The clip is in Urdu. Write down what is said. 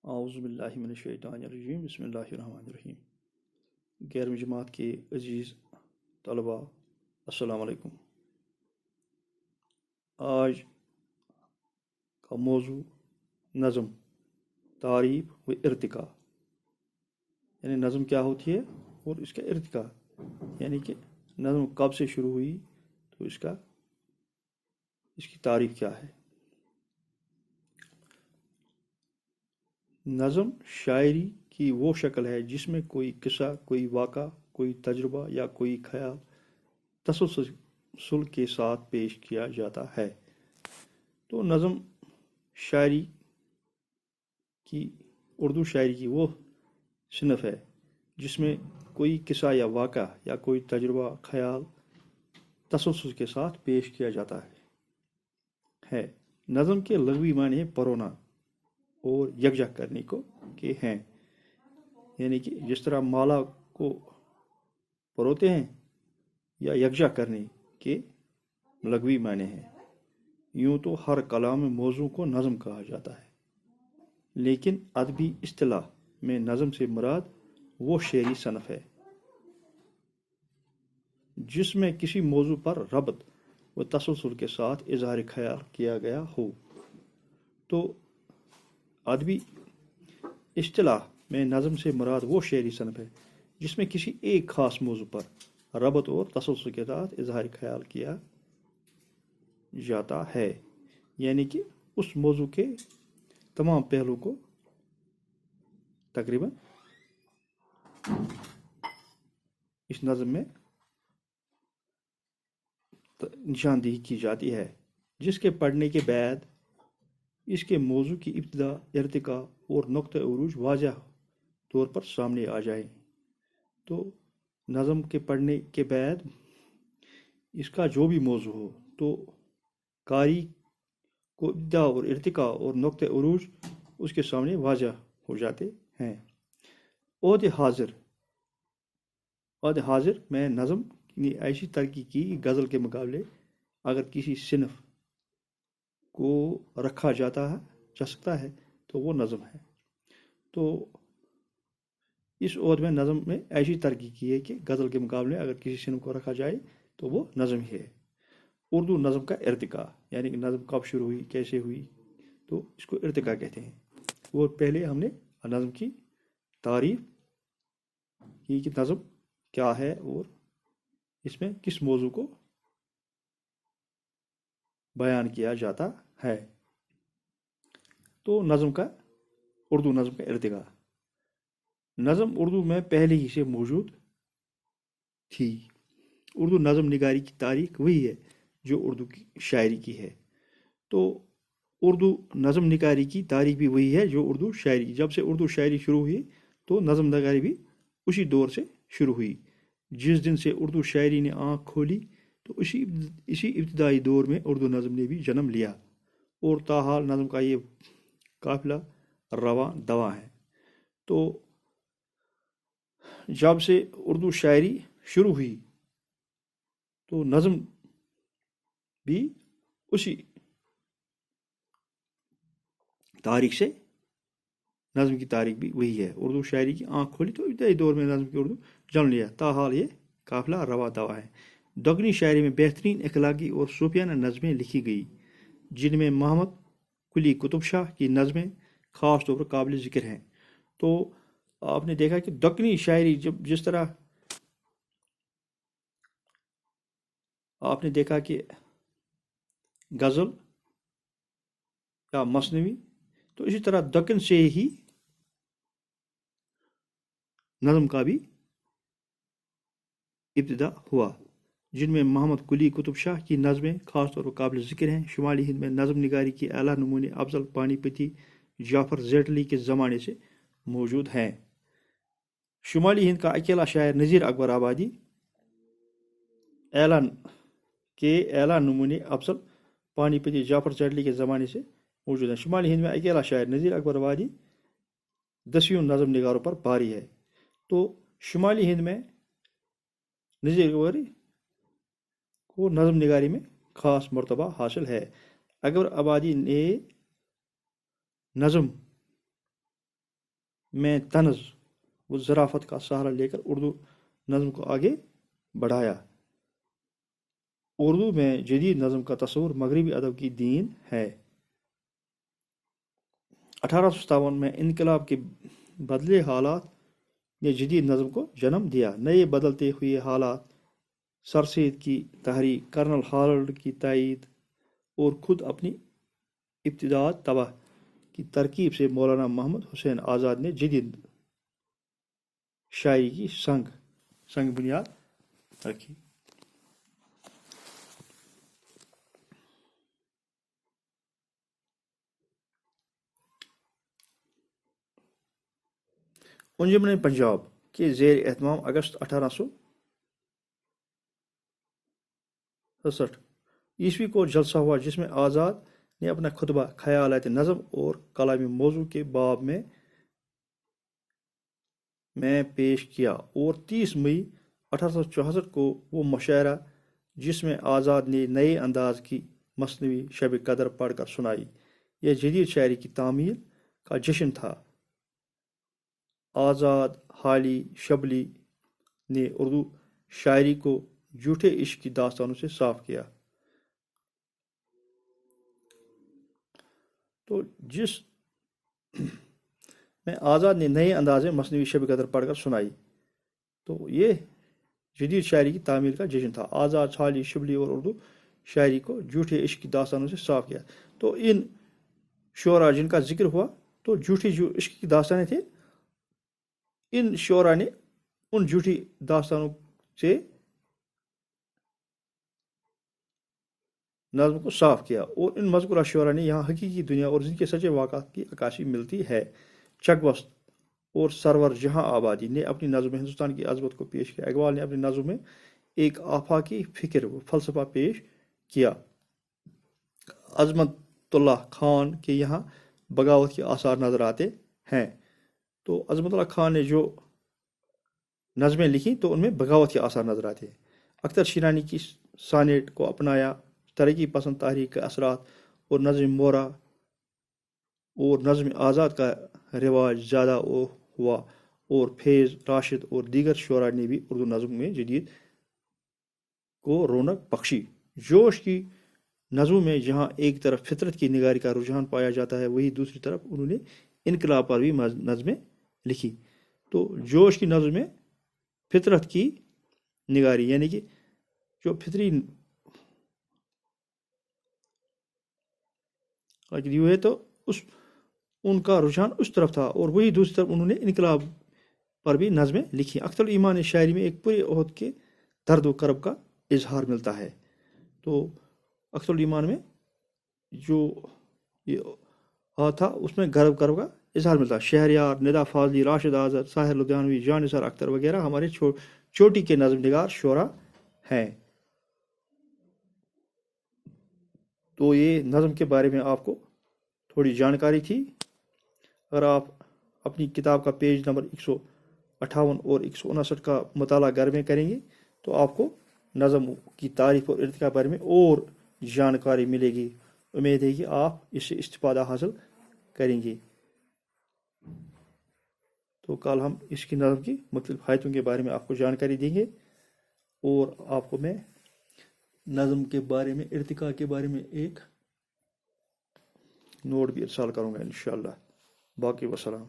اعوذ باللہ من الشیطان الرجیم بسم اللہ الرحمن الرحیم گیارہویں جماعت کے عزیز طلباء السلام علیکم۔ آج کا موضوع نظم، تعریف و ارتقاء، یعنی نظم کیا ہوتی ہے اور اس کا ارتقاء، یعنی کہ نظم کب سے شروع ہوئی تو اس کی تعریف کیا ہے۔ نظم شاعری کی وہ شکل ہے جس میں کوئی قصہ، کوئی واقعہ، کوئی تجربہ یا کوئی خیال تسلسل کے ساتھ پیش کیا جاتا ہے۔ تو نظم شاعری کی، اردو شاعری کی وہ صنف ہے جس میں کوئی قصہ یا واقعہ یا کوئی تجربہ، خیال تسلسل کے ساتھ پیش کیا جاتا ہے۔ نظم کے لغوی معنی ہے پرونا اور یکجا کرنے کو کے ہیں، یعنی کہ جس طرح مالا کو پروتے ہیں یا یکجا کرنے کے لغوی معنی ہیں۔ یوں تو ہر کلام موضوع کو نظم کہا جاتا ہے، لیکن ادبی اصطلاح میں نظم سے مراد وہ شعری صنف ہے جس میں کسی موضوع پر ربط و تسلسل کے ساتھ اظہار خیال کیا گیا ہو۔ تو ادبی اصطلاح میں نظم سے مراد وہ شعری صنف ہے جس میں کسی ایک خاص موضوع پر ربط اور تسلسل کے ساتھ اظہار خیال کیا جاتا ہے، یعنی کہ اس موضوع کے تمام پہلو کو تقریباً اس نظم میں نشاندہی کی جاتی ہے، جس کے پڑھنے کے بعد اس کے موضوع کی ابتدا، ارتقاء اور نقطہ عروج واضح طور پر سامنے آ جائے۔ تو نظم کے پڑھنے کے بعد اس کا جو بھی موضوع ہو تو قاری کو ابتدا اور ارتقاء اور نقطہ عروج اس کے سامنے واضح ہو جاتے ہیں۔ عہد حاضر میں نظم نے ایسی ترقی کی کہ غزل کے مقابلے اگر کسی صنف کو رکھا جا سکتا ہے تو وہ نظم ہے۔ تو اس عہد میں نظم میں ایسی ترقی کی ہے کہ غزل کے مقابلے اگر کسی صنف کو رکھا جائے تو وہ نظم ہی ہے۔ اردو نظم کا ارتقاء، یعنی کہ نظم کب شروع ہوئی، کیسے ہوئی، تو اس کو ارتقاء کہتے ہیں۔ اور پہلے ہم نے نظم کی تعریف کی کہ نظم کیا ہے اور اس میں کس موضوع کو بیان کیا جاتا ہے۔ تو اردو نظم کا ارتقاء، نظم اردو میں پہلے ہی سے موجود تھی۔ اردو نظم نگاری کی تاریخ وہی ہے جو اردو کی شاعری کی ہے۔ تو اردو نظم نگاری کی تاریخ بھی وہی ہے جو اردو شاعری کی۔ جب سے اردو شاعری شروع ہوئی تو نظم نگاری بھی اسی دور سے شروع ہوئی۔ جس دن سے اردو شاعری نے آنکھ کھولی تو اسی ابتدائی دور میں اردو نظم نے بھی جنم لیا، اور تاحال نظم کا یہ قافلہ رواں دواں ہے۔ تو جب سے اردو شاعری شروع ہوئی تو نظم بھی اسی تاریخ سے، نظم کی تاریخ بھی وہی ہے۔ اردو شاعری کی آنکھ کھولی تو ابتدائی دور میں نظم کی اردو جنم لیا، تاحال یہ قافلہ رواں دواں ہے۔ دکنی شاعری میں بہترین اخلاقی اور صوفیانہ نظمیں لکھی گئی، جن میں محمد قلی قطب شاہ کی نظمیں خاص طور پر قابل ذکر ہیں۔ تو آپ نے دیکھا کہ دکنی شاعری، جس طرح آپ نے دیکھا کہ غزل یا مثنوی، تو اسی طرح دکن سے ہی نظم کا بھی ابتدا ہوا، جن میں محمد قلی قطب شاہ کی نظمیں خاص طور پر قابل ذکر ہیں۔ شمالی ہند میں نظم نگاری کی اعلیٰ نمونے افضل پانی پتی جعفر زیٹلی کے زمانے سے موجود ہیں۔ شمالی ہند کا اکیلا شاعر نذیر اکبر آبادی اعلیٰ نمونے افضل پانی پتی جعفر زیٹلی کے زمانے سے موجود ہیں۔ شمالی ہند میں اکیلا شاعر نذیر اکبر آبادی 10 نظم نگاروں پر بھاری ہے۔ تو شمالی ہند میں نذیر اکبر کو نظم نگاری میں خاص مرتبہ حاصل ہے۔ اکبر آبادی نے نظم میں طنز و ظرافت کا سہارا لے کر اردو نظم کو آگے بڑھایا۔ اردو میں جدید نظم کا تصور مغربی ادب کی دین ہے۔ 1857 میں انقلاب کے بدلے حالات نے جدید نظم کو جنم دیا۔ نئے بدلتے ہوئے حالات، سر سید کی تحریک، کرنل ہالارڈ کی تائید اور خود اپنی ابتداءات تباہ کی ترکیب سے مولانا محمد حسین آزاد نے جدید شاعری کی سنگ بنیاد رکھی۔ انجمن پنجاب کے زیر اہتمام اگست 1867 عیسوی کو جلسہ ہوا، جس میں آزاد نے اپنا خطبہ خیالات نظم اور کلامی موضوع کے باب میں پیش کیا، اور 30 مئی 1864 کو وہ مشاعرہ جس میں آزاد نے نئے انداز کی مثنوی شب قدر پڑھ کر سنائی، یہ جدید شاعری کی تعمیل کا جشن تھا۔ آزاد حالی شبلی نے اردو شاعری کو جھوٹے عشق کی داستانوں سے صاف کیا۔ تو جس میں آزاد نے نئے انداز میں مثنوی شب قدر پڑھ کر سنائی، تو یہ جدید شاعری کی تعمیل کا جشن تھا۔ آزاد حالی شبلی اور اردو شاعری کو جھوٹے عشق کی داستانوں سے صاف کیا۔ تو ان شعراء جن کا ذکر ہوا، تو جھوٹے جو عشق کی داستانیں تھے، ان شعراء نے ان جھوٹی داستانوں سے نظم کو صاف کیا، اور ان مذکورہ شعراء نے یہاں حقیقی دنیا اور زندگی کے سچے واقعات کی عکاسی ملتی ہے۔ چک بست اور سرور جہاں آبادی نے اپنی نظم میں ہندوستان کی عظمت کو پیش کیا۔ اقبال نے اپنی نظم میں ایک آفاقی فکر و فلسفہ پیش کیا۔ عظمت اللہ خان کے یہاں بغاوت کے آثار نظر آتے ہیں۔ تو عظمت اللہ خان نے جو نظمیں لکھی، تو ان میں بغاوت کے آثار نظر آتے ہیں۔ اختر شیرانی کی سانیٹ کو اپنایا، ترقی پسند تحریک کے اثرات اور نظم مورا اور نظم آزاد کا رواج زیادہ ہوا، اور فیض راشد اور دیگر شعراء نے بھی اردو نظم میں جدید کو رونق بخشی۔ جوش کی نظموں میں جہاں ایک طرف فطرت کی نگاری کا رجحان پایا جاتا ہے، وہی دوسری طرف انہوں نے انقلاب پر بھی نظمیں لکھی۔ تو جوش کی نظم میں فطرت کی نگاری، یعنی کہ جو فطری ہے، تو ان کا رجحان اس طرف تھا، اور وہی دوسری طرف انہوں نے انقلاب پر بھی نظمیں لکھی۔ اختر الایمان شاعری میں ایک پورے عہد کے درد و کرب کا اظہار ملتا ہے۔ تو اختر الایمان میں جو یہ تھا، اس میں گرب کرب کا اظہار ملتا ہے۔ شہریار، ندا فاضلی، راشد آزاد، ساحر لدھیانوی، جان نثار اختر وغیرہ ہمارے چوٹی کے نظم نگار شعراء ہیں۔ تو یہ نظم کے بارے میں آپ کو تھوڑی جانکاری تھی۔ اگر آپ اپنی کتاب کا پیج نمبر 158 اور 159 کا مطالعہ گھر میں کریں گے، تو آپ کو نظم کی تعریف اور ارتقاء کے بارے میں اور جانکاری ملے گی۔ امید ہے کہ آپ اس سے استفادہ حاصل کریں گے۔ تو کل ہم اس کی نظم کی مختلف حیتوں کے بارے میں آپ کو جانکاری دیں گے، اور آپ کو میں نظم کے بارے میں، ارتقاء کے بارے میں ایک نوٹ بھی ارسال کروں گا انشاءاللہ۔ باقی وسلام۔